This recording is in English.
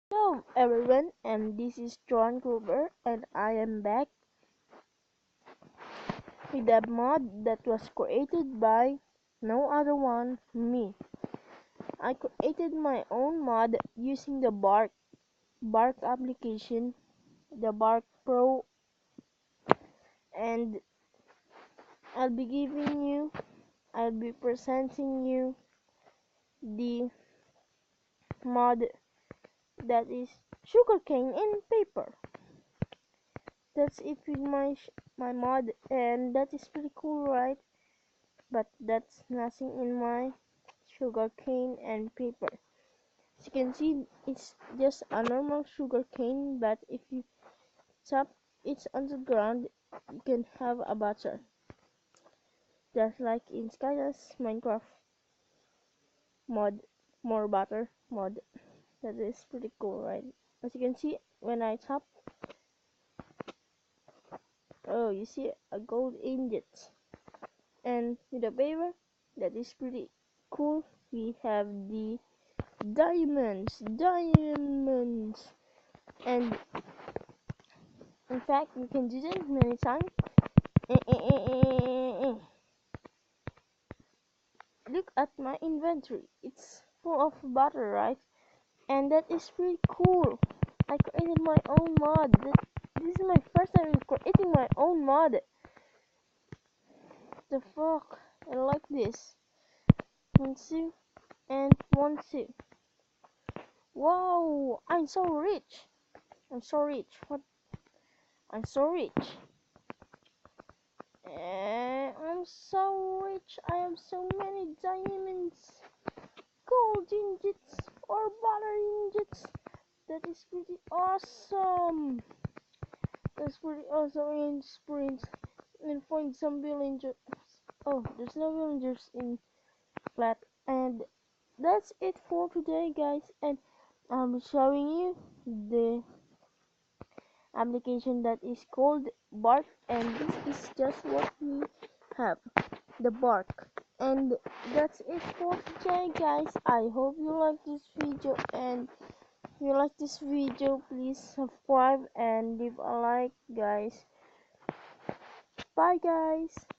Hello everyone, and this is John Cooper, and I am back with a mod that was created by no other one, me. I created my own mod using the Bark application, the Bark Pro, and I'll be presenting you the mod that is sugarcane in paper. That's it with my mod, and that is pretty cool, right? But that's nothing in my sugarcane and paper. As you can see, it's just a normal sugarcane, but if you tap it on the ground, you can have a butter, just like in Skyla's Minecraft mod, more butter mod. That is pretty cool, right? As you can see, when I tap, oh, you see a gold ingot, and with the paper, that is pretty cool. We have the diamonds, and in fact you can do that many times. Look at my inventory, it's full of butter, right? And that is pretty cool. I created my own mod. This is my first time creating my own mod. The fuck, I like this. 1 2 and 1 2. Wow, I'm so rich. What? I'm so rich. I'm so rich. I have so many diamonds, gold ingots, or butter ingots. That is pretty awesome. That's pretty awesome in sprint and find some villagers. Oh, there's no villagers in flat. And that's it for today, guys. And I'm showing you the application that is called Bark, and this is just what we have, the Bark. And that's it for today, guys. I hope you like this video, and if you like this video, please subscribe and leave a like, guys. Bye, guys.